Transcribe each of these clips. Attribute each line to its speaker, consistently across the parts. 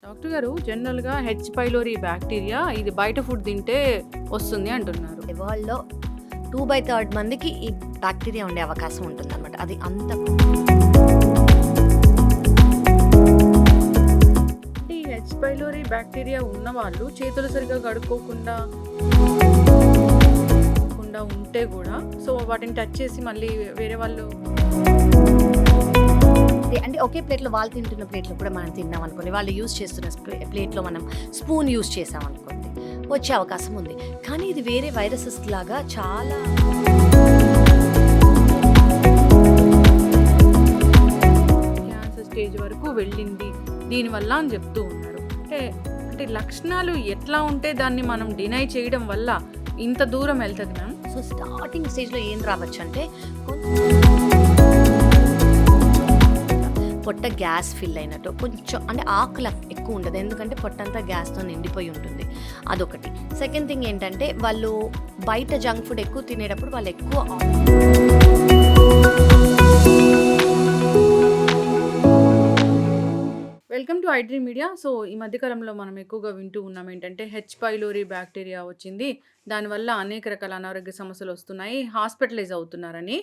Speaker 1: Doctor గారు జనరల్‌గా H pylori bacteria ఇది బయట ఫుడ్ తింటే వస్తుంది అంటున్నారు.
Speaker 2: వరల్డ్‌లో 2/3 మందికి ఈ బ్యాక్టీరియా ఉండే అవకాశం ఉంటుందన్నమాట. అది అంత
Speaker 1: అంటే ఈ హెచ్ పైలోరీ బ్యాక్టీరియా ఉన్నవాళ్ళు చేతులు సరిగ్గా కడుక్కోకుండా ఉంటే కూడా సో వాటిని టచ్ చేసి మళ్ళీ వేరే వాళ్ళు
Speaker 2: అంటే ఒకే ప్లేట్‌లో వాళ్ళు తింటున్న ప్లేట్‌లో కూడా మనం తిన్నాం అనుకోండి, వాళ్ళు యూజ్ చేస్తున్న ప్లేట్‌లో మనం స్పూన్ యూజ్ చేసామనుకోండి, వచ్చే అవకాశం ఉంది. కానీ ఇది వేరే వైరసెస్ లాగా చాలా
Speaker 1: క్యాన్సర్ స్టేజ్ వరకు వెళ్ళింది దీనివల్ల అని చెప్తూ ఉన్నారు. అంటే లక్షణాలు ఎట్లా ఉంటే దాన్ని మనం డినై చేయడం వల్ల ఇంత దూరం వెళ్తుంది మ్యామ్.
Speaker 2: సో స్టార్టింగ్ స్టేజ్‌లో ఏం రావచ్చు అంటే పొట్ట గ్యాస్ ఫిల్ అయినట్టు కొంచెం, అంటే ఆకలి ఎక్కువ ఉండదు, ఎందుకంటే పొట్టంతా గ్యాస్తో నిండిపోయి ఉంటుంది. అదొకటి. సెకండ్ థింగ్ ఏంటంటే వాళ్ళు బయట జంక్ ఫుడ్ ఎక్కువ తినేటప్పుడు వాళ్ళు ఎక్కువ
Speaker 1: welcome to iDream media. So ఈ మధ్యకాలంలో మనం ఎక్కువగా వింటూ ఉన్నాం ఏంటంటే హెచ్ పైలోరీ బ్యాక్టీరియా వచ్చింది, దానివల్ల అనేక రకాల అనారోగ్య సమస్యలు వస్తున్నాయి, హాస్పిటలైజ్ అవుతున్నారని.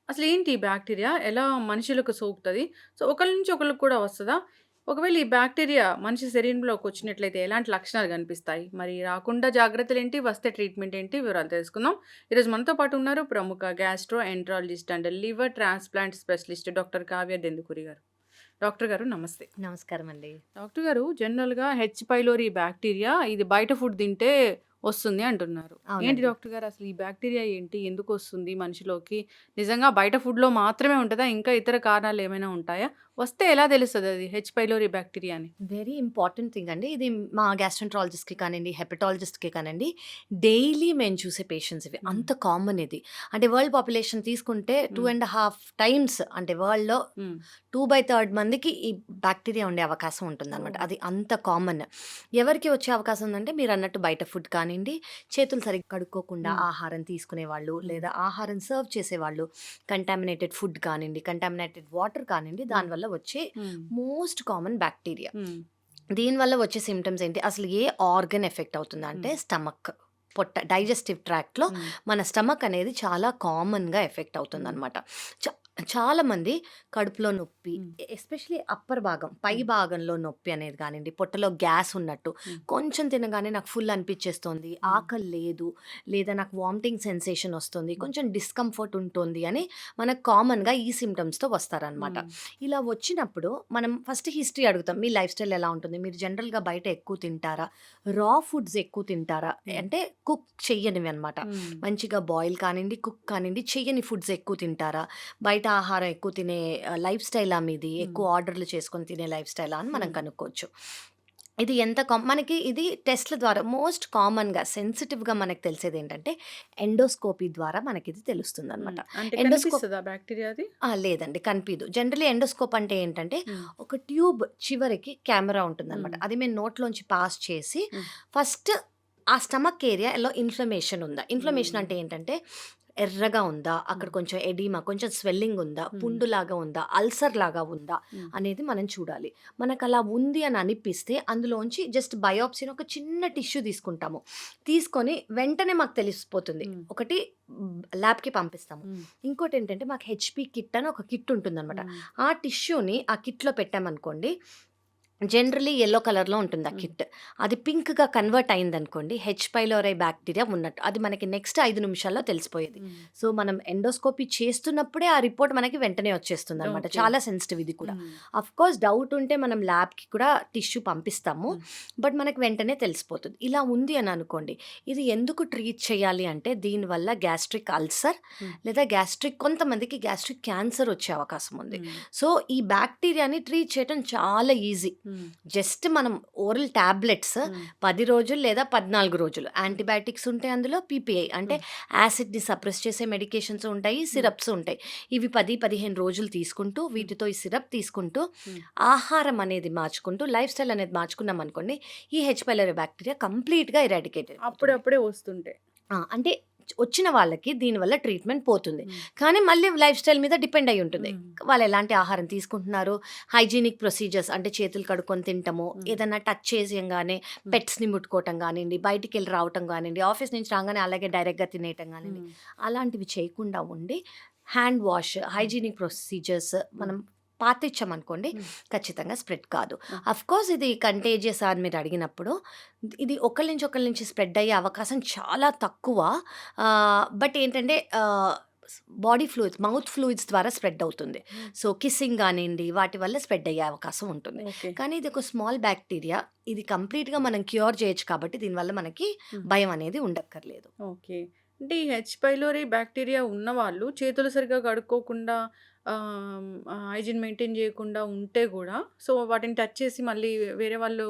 Speaker 1: అసలు ఏంటి ఈ బ్యాక్టీరియా, ఎలా మనుషులకు సోకుతుంది, సో ఒకరి నుంచి ఒకరికి కూడా వస్తుందా, ఒకవేళ ఈ బ్యాక్టీరియా మనిషి శరీరంలోకి వచ్చినట్లయితే ఎలాంటి లక్షణాలు కనిపిస్తాయి, మరి రాకుండా జాగ్రత్తలు ఏంటి, వస్తే ట్రీట్మెంట్ ఏంటి, వివరాలు తెలుసుకుందాం. ఈరోజు మనతో పాటు ఉన్నారు ప్రముఖ gastro enterologist and liver transplant specialist doctor Kavya Dendukuri గారు. డాక్టర్ గారు నమస్తే.
Speaker 2: నమస్కారం అండి.
Speaker 1: డాక్టర్ గారు జనరల్‌గా హెచ్ పైలోరీ బ్యాక్టీరియా ఇది బయట ఫుడ్ తింటే వస్తుంది అంటున్నారు. ఏంటి
Speaker 2: అవునండి.
Speaker 1: డాక్టర్ గారు అసలు ఈ బ్యాక్టీరియా ఏంటి? ఎందుకు వస్తుంది మనిషిలోకి? నిజంగా బయట ఫుడ్‌లో మాత్రమే ఉంటదా? ఇంకా ఇతర కారణాలు ఏమైనా ఉంటాయా? వస్తే ఎలా తెలుస్తది అది హెచ్ పైలోరీ బ్యాక్టీరియా అని?
Speaker 2: వెరీ ఇంపార్టెంట్ థింగ్ అండి. ఇది మా గ్యాస్ట్రోంట్రాలజిస్ట్‌కి కానివ్వండి, హెపటాలజిస్ట్‌కి కానివ్వండి, డైలీ మేము చూసే పేషెంట్స్ ఇవి. అంత కామన్ ఇది. అంటే వరల్డ్ పాపులేషన్ తీసుకుంటే 2.5 టైమ్స్, అంటే వరల్డ్‌లో
Speaker 1: హ్మ్.
Speaker 2: 2/3 మందికి ఈ బ్యాక్టీరియా ఉండే అవకాశం ఉంటుందన్నమాట.
Speaker 1: ఓహ్!
Speaker 2: అది అంత కామన్. ఎవరికి వచ్చే అవకాశం ఉందంటే మీరన్నట్టు బయట ఫుడ్ కానివ్వండి, చేతులు సరిగ్గా కడుక్కోకుండా
Speaker 1: హ్మ్.
Speaker 2: ఆహారం తీసుకునేవాళ్ళు,
Speaker 1: హ్మ్.
Speaker 2: లేదా ఆహారం సర్వ్ చేసేవాళ్ళు, కంటామినేటెడ్ ఫుడ్ కానివ్వండి, కంటామినేటెడ్ వాటర్ కానివ్వండి,
Speaker 1: హ్మ్.
Speaker 2: దానివల్ల వచ్చే
Speaker 1: హ్మ్.
Speaker 2: Most common bacteria.
Speaker 1: హ్మ్.
Speaker 2: దీనివల్ల వచ్చే సిమ్టమ్స్ ఏంటి? అసలు ఏ ఆర్గన్ ఎఫెక్ట్ అవుతుందంటే
Speaker 1: హ్మ్.
Speaker 2: స్టమక్, పొట్ట, డైజెస్టివ్ ట్రాక్ట్‌లో
Speaker 1: హ్మ్.
Speaker 2: మన స్టమక్ అనేది చాలా కామన్‌గా ఎఫెక్ట్
Speaker 1: హ్మ్.
Speaker 2: అవుతుందనమాట. చ చాలామంది కడుపులో నొప్పి,
Speaker 1: హ్మ్.
Speaker 2: ఎస్పెషల్లీ అప్పర్ భాగం, పై
Speaker 1: హ్మ్.
Speaker 2: భాగంలో నొప్పి అనేది కానివ్వండి, పొట్టలో గ్యాస్ ఉన్నట్టు,
Speaker 1: హ్మ్.
Speaker 2: కొంచెం తినగానే నాకు ఫుల్ అనిపిచ్చేస్తోంది,
Speaker 1: హ్మ్.
Speaker 2: ఆకలి లేదు, లేదా నాకు వామిటింగ్ సెన్సేషన్ వస్తుంది,
Speaker 1: హ్మ్.
Speaker 2: కొంచెం డిస్కంఫర్ట్ ఉంటుంది అని మనకు కామన్‌గా ఈ సిమ్టమ్స్‌తో వస్తారనమాట.
Speaker 1: హ్మ్.
Speaker 2: ఇలా వచ్చినప్పుడు మనం ఫస్ట్ హిస్టరీ అడుగుతాం. మీ లైఫ్ స్టైల్ ఎలా ఉంటుంది? మీరు జనరల్‌గా బయట ఎక్కువ తింటారా? రా ఫుడ్స్ ఎక్కువ తింటారా?
Speaker 1: హ్మ్.
Speaker 2: అంటే కుక్ చెయ్యనివి అనమాట.
Speaker 1: హ్మ్.
Speaker 2: మంచిగా బాయిల్ కానివ్వండి, కుక్ కానివ్వండి, చెయ్యని ఫుడ్స్ ఎక్కువ తింటారా? బయట ఆహారం ఎక్కువ తినే లైఫ్ స్టైలా మీది?
Speaker 1: హ్మ్.
Speaker 2: ఎక్కువ ఆర్డర్‌లు చేసుకొని తినే లైఫ్ స్టైలా అని మనం
Speaker 1: హ్మ్.
Speaker 2: కనుక్కోవచ్చు. ఇది ఎంత మనకి ఇది టెస్ట్‌ల ద్వారా మోస్ట్ కామన్‌గా, సెన్సిటివ్‌గా మనకు తెలిసేదేంటంటే ఎండోస్కోపీ ద్వారా మనకిది తెలుస్తుందనమాట.
Speaker 1: హ్మ్. అంటే
Speaker 2: ఎండోస్కో
Speaker 1: కనిపిస్తదా బ్యాక్టీరియా అది?
Speaker 2: లేదండి, కనిపీదు. జనరల్లీ ఎండోస్కోప్ అంటే ఏంటంటే,
Speaker 1: హ్మ్.
Speaker 2: ఒక ట్యూబ్ చివరికి కెమెరా ఉంటుందనమాట.
Speaker 1: హ్మ్.
Speaker 2: అది మేము నోట్లోంచి పాస్ చేసి,
Speaker 1: హ్మ్.
Speaker 2: ఫస్ట్ ఆ స్టమక్ ఏరియాలో ఇన్‌ఫ్లమేషన్ ఉందా? ఇన్‌ఫ్లమేషన్
Speaker 1: హ్మ్.
Speaker 2: అంటే ఏంటంటే, ఎర్రగా ఉందా? అక్కడ
Speaker 1: హ్మ్.
Speaker 2: కొంచెం ఎడిమా, కొంచెం స్వెల్లింగ్ ఉందా?
Speaker 1: హ్మ్.
Speaker 2: పుండులాగా ఉందా? అల్సర్ లాగా ఉందా?
Speaker 1: హ్మ్.
Speaker 2: అనేది మనం చూడాలి. మనకలా ఉంది అని అనిపిస్తే, అందులోంచి జస్ట్ బయాప్సీని ఒక చిన్న టిష్యూ తీసుకుంటాము. తీసుకొని వెంటనే మాకు తెలిసిపోతుంది.
Speaker 1: హ్మ్.
Speaker 2: ఒకటి ల్యాబ్‌కి పంపిస్తాము.
Speaker 1: హ్మ్.
Speaker 2: ఇంకోటేంటంటే మాకు హెచ్‌పీ కిట్ అని ఒక కిట్ ఉంటుందనమాట.
Speaker 1: హ్మ్.
Speaker 2: ఆ టిష్యూని ఆ కిట్‌లో పెట్టామనుకోండి, జనరల్లీ యెల్లో కలర్‌లో ఉంటుంది ఆ
Speaker 1: హ్మ్.
Speaker 2: కిట్. అది పింక్‌గా కన్వర్ట్ అయిందనుకోండి, హెచ్ పైలోరీ బ్యాక్టీరియా ఉన్నట్టు. అది మనకి నెక్స్ట్ 5 నిమిషాల్లో తెలిసిపోయేది.
Speaker 1: హ్మ్.
Speaker 2: సో, మనం ఎండోస్కోపీ చేస్తున్నప్పుడే ఆ రిపోర్ట్ మనకి వెంటనే వచ్చేస్తుందనమాట.
Speaker 1: ఓకే.
Speaker 2: చాలా సెన్సిటివ్ ఇది కూడా.
Speaker 1: హ్మ్.
Speaker 2: అఫ్‌కోర్స్ డౌట్ ఉంటే మనం ల్యాబ్‌కి కూడా టిష్యూ పంపిస్తాము.
Speaker 1: హ్మ్.
Speaker 2: బట్ మనకి వెంటనే తెలిసిపోతుంది. ఇలా ఉంది అని అనుకోండి, ఇది ఎందుకు ట్రీట్ చేయాలి అంటే, దీనివల్ల గ్యాస్ట్రిక్ అల్సర్
Speaker 1: హ్మ్.
Speaker 2: లేదా కొంతమందికి గ్యాస్ట్రిక్ క్యాన్సర్ వచ్చే అవకాశం ఉంది.
Speaker 1: హ్మ్.
Speaker 2: సో, ఈ బ్యాక్టీరియాని ట్రీట్ చేయటం చాలా ఈజీ.
Speaker 1: హ్మ్.
Speaker 2: జస్ట్ మనం ఓరల్ టాబ్లెట్స్
Speaker 1: హ్మ్.
Speaker 2: 10 రోజులు లేదా 14 రోజులు,
Speaker 1: హ్మ్.
Speaker 2: యాంటీబయాటిక్స్ ఉంటాయి అందులో, పీపీఐ అంటే
Speaker 1: హ్మ్.
Speaker 2: యాసిడ్‌ని సప్రెస్ చేసే మెడికేషన్స్ ఉంటాయి,
Speaker 1: హ్మ్.
Speaker 2: సిరప్స్ ఉంటాయి. ఇవి 10, 15 రోజులు తీసుకుంటూ,
Speaker 1: హ్మ్.
Speaker 2: వీటితో ఈ సిరప్ తీసుకుంటూ,
Speaker 1: హ్మ్.
Speaker 2: ఆహారం అనేది మార్చుకుంటూ, లైఫ్ స్టైల్ అనేది మార్చుకున్నామనుకోండి, ఈ హెచ్ పైలోరీ బ్యాక్టీరియా కంప్లీట్‌గా ఎరాడికేట్ అయిపోతుంది.
Speaker 1: అప్పుడప్పుడే వస్తుంటాయి.
Speaker 2: అంటే వచ్చిన వాళ్ళకి దీనివల్ల ట్రీట్మెంట్ పోతుంది.
Speaker 1: హ్మ్.
Speaker 2: కానీ మళ్ళీ లైఫ్ స్టైల్ మీద డిపెండ్ అయ్యి ఉంటుంది.
Speaker 1: హ్మ్.
Speaker 2: వాళ్ళు ఎలాంటి ఆహారం తీసుకుంటున్నారు, హైజీనిక్ ప్రొసీజర్స్ అంటే చేతులు కడుక్కొని తినటము,
Speaker 1: హ్మ్.
Speaker 2: ఏదన్నా టచ్ చేయంగానే పెట్స్‌ని ముట్టుకోవటం గానియండి, బయటికెళ్ళి రావటం గానియండి, ఆఫీస్ నుంచి రాగానే అలాగే డైరెక్ట్‌గా తినేయటం గానియండి,
Speaker 1: హ్మ్.
Speaker 2: అలాంటివి చేయకుండా ఉండి హ్యాండ్ వాష్, హైజీనిక్ ప్రొసీజర్స్ మనం పాటించామనుకోండి
Speaker 1: హ్మ్.
Speaker 2: ఖచ్చితంగా స్ప్రెడ్ కాదు.
Speaker 1: హ్మ్.
Speaker 2: అఫ్‌కోర్స్ ఇది కంటేజియస్ అని మీరు అడిగినప్పుడు ఇది ఒకళ్ళ నుంచి స్ప్రెడ్ అయ్యే అవకాశం చాలా తక్కువ. బట్ ఏంటంటే బాడీ ఫ్లూయిడ్స్, మౌత్ ఫ్లూయిడ్స్ ద్వారా స్ప్రెడ్ అవుతుంది.
Speaker 1: హ్మ్.
Speaker 2: సో, కిస్సింగ్ గానియండి, వాటి వల్ల స్ప్రెడ్ అయ్యే అవకాశం ఉంటుంది.
Speaker 1: ఓకే.
Speaker 2: కానీ ఇది ఒక స్మాల్ బ్యాక్టీరియా. ఇది కంప్లీట్‌గా మనం క్యూర్ చేయొచ్చు కాబట్టి దీనివల్ల మనకి
Speaker 1: హ్మ్.
Speaker 2: భయం అనేది ఉండక్కర్లేదు.
Speaker 1: ఓకే. అంటే ఈ హెచ్ పైలోరీ బ్యాక్టీరియా ఉన్నవాళ్ళు చేతులు సరిగ్గా కడుక్కోకుండా హైజీన్ మెయింటైన్ చేయకుండా ఉంటే గూడా సో, వాటిని టచ్ చేసి మళ్ళీ వేరే వాళ్ళు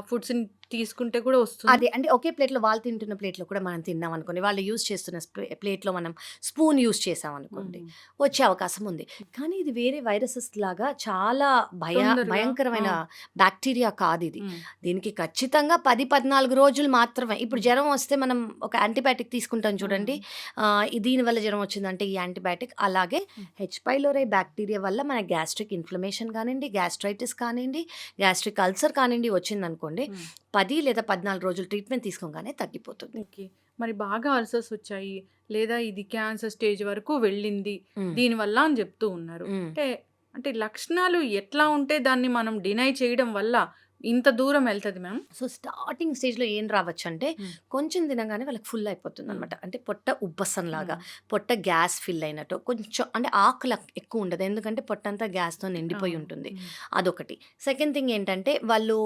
Speaker 1: ఫుడ్స్‌ని తీసుకుంటే కూడా వస్తుందా?
Speaker 2: అదే. అంటే ఒకే ప్లేట్‌లో వాళ్ళు తింటున్న ప్లేట్‌లో కూడా మనం తిన్నామనుకోండి, వాళ్ళు యూజ్ చేస్తున్న ప్లేట్‌లో మనం స్పూన్ యూజ్ చేశామనుకోండి,
Speaker 1: హ్మ్.
Speaker 2: వచ్చే అవకాశం ఉంది. కానీ ఇది వేరే వైరసెస్ లాగా చాలా
Speaker 1: తొందరగా ఆ!
Speaker 2: భయంకరమైన బ్యాక్టీరియా కాదిది.
Speaker 1: హ్మ్.
Speaker 2: దీనికి ఖచ్చితంగా 10, 14 రోజులు మాత్రమే. ఇప్పుడు
Speaker 1: హ్మ్.
Speaker 2: జ్వరం వస్తే మనం ఒక యాంటీబయాటిక్ తీసుకుంటాం చూడండి.
Speaker 1: హ్మ్.
Speaker 2: దీనివల్ల జ్వరం వచ్చిందంటే ఈ యాంటీబయాటిక్. అలాగే
Speaker 1: హ్మ్.
Speaker 2: హెచ్ పైలోరీ బ్యాక్టీరియా వల్ల మన గ్యాస్ట్రిక్ ఇన్‌ఫ్లమేషన్ కానియండి, గ్యాస్ట్రైటిస్ కానియండి, గ్యాస్ట్రిక్ అల్సర్ కానియండి వచ్చిందనుకోండి,
Speaker 1: హ్మ్.
Speaker 2: 10 లేదా 14 రోజులు ట్రీట్మెంట్ తీసుకోగానే తగ్గిపోతుంది.
Speaker 1: ఓకే. మరి బాగా అల్సర్స్ వచ్చాయి. లేదా ఇది క్యాన్సర్ స్టేజ్ వరకు వెళ్ళింది.
Speaker 2: హ్మ్.
Speaker 1: దీనివల్ల అని చెప్తూ ఉన్నారు.
Speaker 2: హ్మ్.
Speaker 1: అంటే లక్షణాలు ఎట్లా ఉంటే దాన్ని మనం డినై చేయడం వల్ల ఇంత దూరం ఎళ్తది మ్యామ్?
Speaker 2: సో, స్టార్టింగ్ స్టేజ్‌లో ఏం రావచ్చంటే,
Speaker 1: హ్మ్.
Speaker 2: కొంచెం తినంగానే వాళ్ళకి ఫుల్
Speaker 1: హ్మ్.
Speaker 2: అయిపోతుందనమాట. అంటే పొట్ట ఉబ్బసంలాగా,
Speaker 1: హ్మ్.
Speaker 2: పొట్ట గ్యాస్ ఫిల్ అయినట్టు, కొంచెం అంటే ఆకలి ఎక్కువుండదు. ఎందుకంటే పొట్టంతా గ్యాస్‌తో
Speaker 1: ఆ!
Speaker 2: నిండిపోయి ఉంటుంది.
Speaker 1: హ్మ్.
Speaker 2: అదొకటి. సెకండ్ థింగ్ ఏంటంటే, వాళ్ళు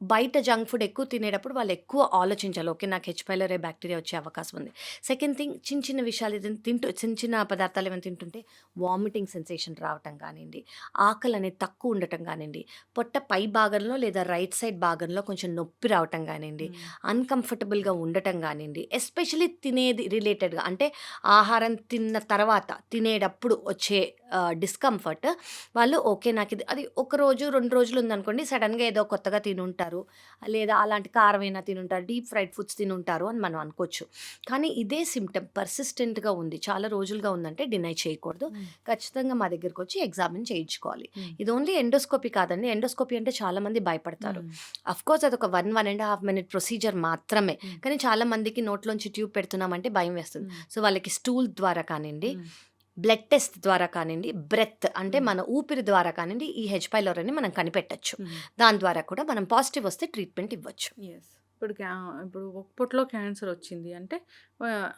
Speaker 2: బయట జంక్ ఫుడ్ ఎక్కువ తినేటప్పుడు వాళ్ళు ఎక్కువ ఆలోచించాలి. ఓకే. నాకు హెచ్ పైలోరీ బ్యాక్టీరియా వచ్చే అవకాశం ఉంది. సెకండ్ థింగ్ చిన్న విషయాలు ఏదైనా చిన్న చిన్న పదార్థాలు ఏమైనా తింటుంటే వామిటింగ్ సెన్సేషన్ రావటం కానియండి, ఆకలి అనేది తక్కువ ఉండటం కానియండి, పొట్ట పై భాగంలో లేదా రైట్ సైడ్ భాగంలో కొంచెం నొప్పి రావటం కానియండి,
Speaker 1: హ్మ్.
Speaker 2: అన్‌కంఫర్టబుల్‌గా ఉండటం గానియండి, ఎస్పెషల్లీ తినేది రిలేటెడ్‌గా అంటే ఆహారం తిన్న తర్వాత తినేటప్పుడు వచ్చే డిస్కంఫర్ట్ వాళ్ళు ఓకే. నాకిది అది ఒక రోజు, 2 రోజులు ఉందనుకోండి సడెన్‌గా ఏదో కొత్తగా తినుంటారు. లేదా అలాంటి కారమైనా తినుంటారు. డీప్ ఫ్రైడ్ ఫుడ్స్ తినుంటారు అని మనం అనుకోవచ్చు. కానీ ఇదే సింప్టమ్ పర్సిస్టెంట్‌గా ఉంది. చాలా రోజులుగా ఉందంటే డినై చేయకూడదు.
Speaker 1: హ్మ్.
Speaker 2: ఖచ్చితంగా మా దగ్గరకొచ్చి ఎగ్జామిన్ చేయించుకోవాలి.
Speaker 1: హ్మ్.
Speaker 2: ఇది ఓన్లీ ఎండోస్కోపీ కాదండి. ఎండోస్కోపీ అంటే చాలామంది భయపడతారు.
Speaker 1: హ్మ్.
Speaker 2: అఫ్‌కోర్స్ అదొక 1, 1 ½ మినిట్ ప్రొసీజర్ మాత్రమే.
Speaker 1: హ్మ్.
Speaker 2: కానీ చాలా మందికి నోట్లోంచి ట్యూబ్ పెడుతున్నామంటే భయం వేస్తుంది.
Speaker 1: హ్మ్.
Speaker 2: సో, వాళ్ళకి స్టూల్ ద్వారా కానియండి,
Speaker 1: హ్మ్.
Speaker 2: బ్లడ్ టెస్ట్ ద్వారా కానియండి, బ్రెత్ అంటే
Speaker 1: హ్మ్.
Speaker 2: మన ఊపిరి ద్వారా కానియండి, ఈ హెచ్ పైలోరీని మనం కనిపెట్టొచ్చు.
Speaker 1: హ్మ్.
Speaker 2: దాని ద్వారా కూడా మనం పాజిటివ్ వస్తే ట్రీట్మెంట్ ఇవ్వచ్చు.
Speaker 1: యెస్. ఇప్పుడు ఒక పొట్టలో క్యాన్సర్ వచ్చింది అంటే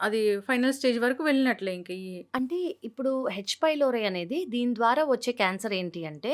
Speaker 1: అది ఫైనల్ స్టేజ్ వరకు వెళ్ళినట్లే ఇంక ఈ
Speaker 2: అంటే ఇప్పుడు హెచ్ పైలోరీ అనేది దీని ద్వారా వచ్చే క్యాన్సర్ ఏంటి అంటే,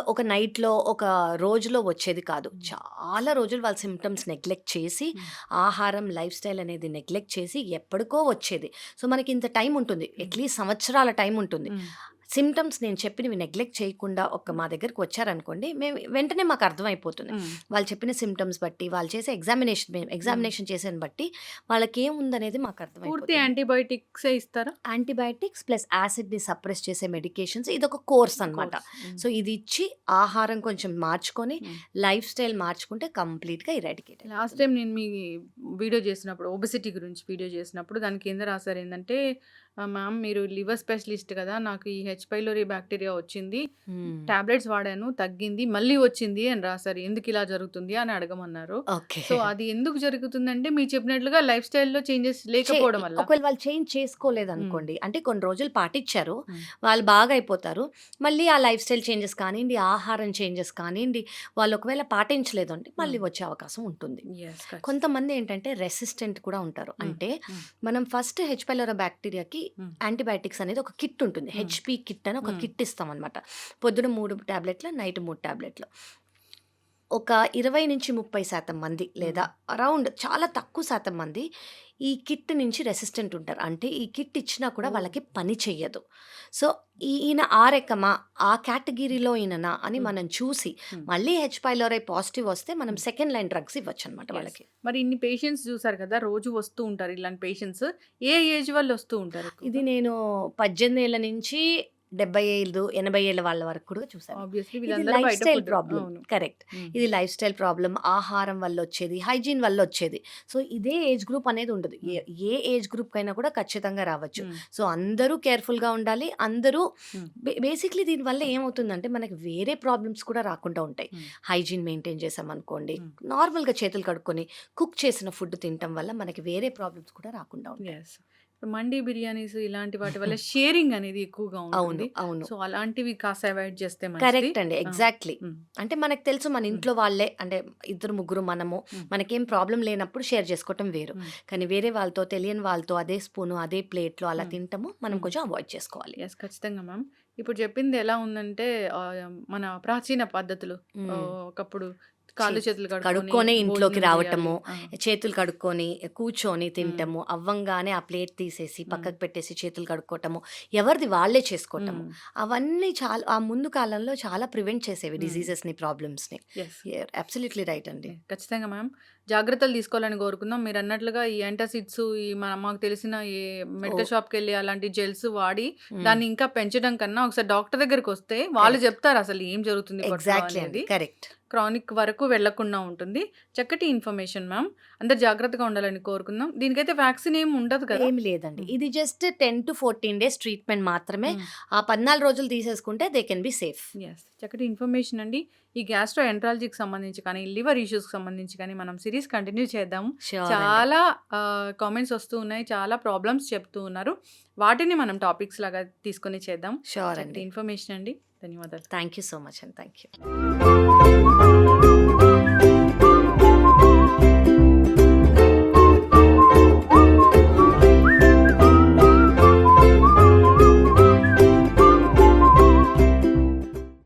Speaker 2: ఒక నైట్‌లో, ఒక రోజులో వచ్చేది కాదు.
Speaker 1: హ్మ్.
Speaker 2: చాలా రోజులు వాళ్ళ సింప్టమ్స్ నెగ్లెక్ట్ చేసి,
Speaker 1: హ్మ్.
Speaker 2: ఆహారం, లైఫ్ స్టైల్ అనేది నెగ్లెక్ట్ చేసి ఎప్పటికో వచ్చేది. సో, మనకింత టైం ఉంటుంది.
Speaker 1: హ్మ్.
Speaker 2: అట్‌లీస్ట్ సంవత్సరాల టైం ఉంటుంది.
Speaker 1: హ్మ్.
Speaker 2: సింప్టమ్స్ నేను చెప్పినవి నెగ్లెక్ట్ చేయకుండా మా దగ్గరికి వచ్చారనుకోండి, మేము వెంటనే మాకు అర్థమైపోతుంది.
Speaker 1: హ్మ్.
Speaker 2: వాళ్ళు చెప్పిన సింప్టమ్స్ బట్టి, వాళ్ళు చేసే మేము
Speaker 1: హ్మ్.
Speaker 2: ఎగ్జామినేషన్ చేసేది బట్టి వాళ్ళకేముందనేది మాకు
Speaker 1: పూర్తి
Speaker 2: అర్థమైపోతుంది.
Speaker 1: యాంటీబయోటిక్సే ఇస్తారా?
Speaker 2: యాంటీబయాటిక్స్ ప్లస్ యాసిడ్‌ని సప్రెస్ చేసే మెడికేషన్స్ ఇదొక కోర్స్ అనమాట.
Speaker 1: కోర్స్. హ్మ్.
Speaker 2: సో, ఇది ఇచ్చి ఆహారం కొంచెం మార్చుకొని,
Speaker 1: హ్మ్.
Speaker 2: లైఫ్ స్టైల్ మార్చుకుంటే కంప్లీట్‌గా ఎరాడికేట్
Speaker 1: లాస్ట్
Speaker 2: అయిపోతుంది.
Speaker 1: టైమ్ నేను మీ వీడియో చేసినప్పుడు ఒబెసిటీ గురించి వీడియో చేసినప్పుడు దాని కింద రాసారేందంటే మ్యామ్ మీరు లివర్ స్పెషలిస్ట్ కదా! నాకు ఈ హెచ్ పైలోరీ బ్యాక్టీరియా వచ్చింది.
Speaker 2: హ్మ్.
Speaker 1: టాబ్లెట్స్ వాడాను తగ్గింది. మళ్ళీ వచ్చింది అని రాసారు. ఎందుకిలా జరుగుతుంది అని అడగమన్నారు.
Speaker 2: ఓకే.
Speaker 1: సో, అది ఎందుకు జరుగుతుందంటే మీరు చెప్పినట్లుగా లైఫ్ స్టైల్‌లో చేంజెస్
Speaker 2: చే
Speaker 1: లేకపోవడం వల్ల.
Speaker 2: ఒకవేళ వాళ్ళు చేంజ్
Speaker 1: హ్మ్.
Speaker 2: చేసుకోలేదనుకోండి, అంటే కొన్ని రోజులు పాటిచ్చారు.
Speaker 1: హ్మ్.
Speaker 2: వాళ్ళు బాగా అయిపోతారు. మళ్ళీ ఆ లైఫ్ స్టైల్ చేంజెస్ కానియండి, ఆహారం చేంజెస్ కానియండి, వాళ్ళు ఒకవేళ పాటించలేదంటే
Speaker 1: హ్మ్.
Speaker 2: మళ్ళీ వచ్చే అవకాశం ఉంటుంది.
Speaker 1: యెస్. ఖచ్చితంగా.
Speaker 2: కొంతమంది ఏంటంటే రెసిస్టెంట్ కూడా ఉంటారు.
Speaker 1: హ్మ్.
Speaker 2: అంటే
Speaker 1: హ్మ్.
Speaker 2: మనం ఫస్ట్ హెచ్ పైలోరీ బ్యాక్టీరియాకి
Speaker 1: హ్మ్.
Speaker 2: యాంటీబయాటిక్స్ అనేది ఒక కిట్ ఉంటుంది.
Speaker 1: హ్మ్.
Speaker 2: హెచ్‌పీ కిట్ అని ఒక
Speaker 1: హ్మ్.
Speaker 2: కిట్ ఇస్తామనమాట. పొద్దున 3 టాబ్లెట్‌లు, నైట్ 3 టాబ్లెట్‌లు. ఒక 20-30% మంది
Speaker 1: హ్మ్.
Speaker 2: లేదా అరౌండ్ చాలా తక్కువ శాతం మంది ఈ కిట్ నుంచి రెసిస్టెంట్ ఉంటారు. అంటే ఈ కిట్ ఇచ్చినా కూడా
Speaker 1: ఓహ్!
Speaker 2: వాళ్ళకి పని చెయ్యదు. సో, ఈయన ఆ రకమా? ఆ కేటగిరీలో ఈయననా? అని
Speaker 1: హ్మ్.
Speaker 2: మనం చూసి
Speaker 1: హ్మ్.
Speaker 2: మళ్ళీ హెచ్ పైలోరీ పాజిటివ్ వస్తే మనం
Speaker 1: హ్మ్.
Speaker 2: సెకండ్ లైన్ డ్రగ్స్ ఇవ్వచ్చనమాట
Speaker 1: యెస్.
Speaker 2: వాళ్ళకి.
Speaker 1: మరి ఇన్ని పేషెంట్స్ చూసారు కదా! రోజు వస్తూ ఉంటారు ఇలాంటి పేషెంట్స్. ఏ ఏజ్ వాళ్ళొస్తూ ఉంటారు
Speaker 2: ఇది
Speaker 1: ఎక్కువగా?
Speaker 2: నేను 18 ఏళ్ల నుంచి 75, 80 ఏళ్ళ వాళ్ళ వరకు కూడా చూసాను.
Speaker 1: ఆబ్వియస్లీ
Speaker 2: ఇది
Speaker 1: వీళ్ళందరూ
Speaker 2: లైఫ్
Speaker 1: బయట
Speaker 2: స్టైల్
Speaker 1: ఫుడ్.
Speaker 2: ప్రాబ్లమ్.
Speaker 1: అవును.
Speaker 2: కరెక్ట్.
Speaker 1: ఉమ్,
Speaker 2: ఇది లైఫ్ స్టైల్ ప్రాబ్లమ్, ఆహారం వల్ల వచ్చేది, హైజీన్ వల్ల వచ్చేది. సో ఇదే ఏజ్ గ్రూప్ అనేది ఉండదు.
Speaker 1: ఉమ్,
Speaker 2: ఏ ఏజ్ గ్రూప్ కైనా కూడా ఖచ్చితంగా రావచ్చు.
Speaker 1: ఉమ్,
Speaker 2: సో అందరూ కేర్ఫుల్గా ఉండాలి. అందరూ
Speaker 1: ఉమ్,
Speaker 2: బేసిక్లీ దీనివల్ల ఏమవుతుందంటే మనకి వేరే ప్రాబ్లమ్స్ కూడా రాకుండా ఉంటాయి.
Speaker 1: ఉమ్,
Speaker 2: హైజీన్ మెయింటైన్ చేసామనుకోండి,
Speaker 1: ఉమ్.
Speaker 2: నార్మల్గా చేతులు కడుక్కొని కుక్ చేసిన ఫుడ్ తినటం వల్ల మనకి వేరే ప్రాబ్లమ్స్ కూడా రాకుండా ఉంటాయి.
Speaker 1: ఎస్. ఇప్పుడు మండి బిర్యానీస్ ఇలాంటి వాటి వల్ల షేరింగ్ అనేది ఎక్కువగా
Speaker 2: అవును,
Speaker 1: ఉంటుంది.
Speaker 2: అవును.
Speaker 1: సో అలాంటివి కాస్త అవాయిడ్ చేస్తే మంచిది.
Speaker 2: కరెక్ట్ అండి.
Speaker 1: ఆ,
Speaker 2: ఎగ్జాక్ట్లీ.
Speaker 1: ఉమ్,
Speaker 2: అంటే మనకు తెలుసు మన
Speaker 1: ఉమ్,
Speaker 2: ఇంట్లో వాళ్ళే అంటే ఇద్దరు ముగ్గురు మనము,
Speaker 1: ఉమ్,
Speaker 2: మనకేం ప్రాబ్లం లేనప్పుడు షేర్ చేసుకోవటం వేరు.
Speaker 1: ఉమ్,
Speaker 2: కానీ వేరే వాళ్ళతో తెలియని వాళ్ళతో అదే స్పూను అదే ప్లేట్లో అలా
Speaker 1: ఉమ్,
Speaker 2: తింటాము మనం
Speaker 1: ఉమ్.
Speaker 2: కొంచెం అవాయిడ్ చేసుకోవాలి.
Speaker 1: యెస్. ఖచ్చితంగా మ్యామ్. ఇప్పుడు చెప్పింది ఎలా ఉందంటే మన ప్రాచీన పద్ధతులు.
Speaker 2: మ్మ్.
Speaker 1: ఒకప్పుడు కాళ్ళు చేతులు కడుక్కొని
Speaker 2: కడుక్కొనే ఇంట్లోకి
Speaker 1: భోజనం చేయాలి.
Speaker 2: రావటము,
Speaker 1: ఆ!
Speaker 2: చేతులు కడుక్కొని కూర్చొని
Speaker 1: హ్మ్.
Speaker 2: తింటము, అవ్వంగానే ఆ ప్లేట్ తీసేసి
Speaker 1: హ్మ్.
Speaker 2: పక్కకు పెట్టేసి చేతులు కడుక్కోవటము, ఎవరిది వాళ్ళే చేసుకోవటము.
Speaker 1: హ్మ్.
Speaker 2: అవన్నీ చాలా ఆ ముందు కాలంలో చాలా ప్రివెంట్ చేసేవి
Speaker 1: హ్మ్.
Speaker 2: డిసీజెస్ని, ప్రాబ్లమ్స్ని.
Speaker 1: యెస్.
Speaker 2: అబ్సల్యూట్లీ రైట్ అండి.
Speaker 1: ఖచ్చితంగా మ్యామ్. జాగ్రత్తలు తీసుకోవాలని కోరుకుందాం. మీరన్నట్లుగా ఈ యాంటాసిడ్స్ మాకు తెలిసిన ఈ
Speaker 2: ఓ
Speaker 1: మెడికల్ షాప్‌కెళ్ళి అలాంటి జెల్స్ వాడి
Speaker 2: మ్మ్.
Speaker 1: దాన్ని ఇంకా పెంచడం కన్నా ఒకసారి డాక్టర్ దగ్గరికొస్తే వాళ్ళు
Speaker 2: కరెక్ట్.
Speaker 1: చెప్తారు అసలు ఏం జరుగుతుంది పొట్టలో
Speaker 2: ఎగ్జాక్ట్లీ అండి.
Speaker 1: అనేది.
Speaker 2: కరెక్ట్.
Speaker 1: క్రానిక్ వరకు వెళ్ళకుండా ఉంటుంది. చక్కటి ఇన్ఫర్మేషన్ మ్యామ్. అందరూ జాగ్రత్తగా ఉండాలని కోరుకుందాం. దీనికైతే వ్యాక్సిన్ ఏమి ఉండదు కదా?
Speaker 2: ఏమి లేదండి.
Speaker 1: హ్మ్.
Speaker 2: ఇది జస్ట్ 10 to 14 డేస్ ట్రీట్మెంట్ మాత్రమే.
Speaker 1: హ్మ్.
Speaker 2: ఆ 14 రోజులు తీసేసుకుంటే they can be safe.
Speaker 1: Yes. చక్కటి ఇన్ఫర్మేషన్ అండి. ఈ గ్యాస్ట్రోఎంట్రాలజీకి సంబంధించి కానీ, లివర్ ఇష్యూస్‌కి సంబంధించి కానీ మనం సీరీస్ కంటిన్యూ చేద్దాము.
Speaker 2: ష్యూర్ అండి.
Speaker 1: చాలా కామెంట్స్ వస్తూ ఉన్నాయి. చాలా ప్రాబ్లమ్స్ చెప్తూ ఉన్నారు. వాటిని మనం టాపిక్స్ లాగా తీసుకొని చేద్దాం.
Speaker 2: ష్యూర్
Speaker 1: చక్కటి
Speaker 2: అండి.
Speaker 1: ఇన్ఫర్మేషన్ అండి. ధన్యవాదాలు.
Speaker 2: థ్యాంక్ యూ సో మచ్ అండి. Thank you.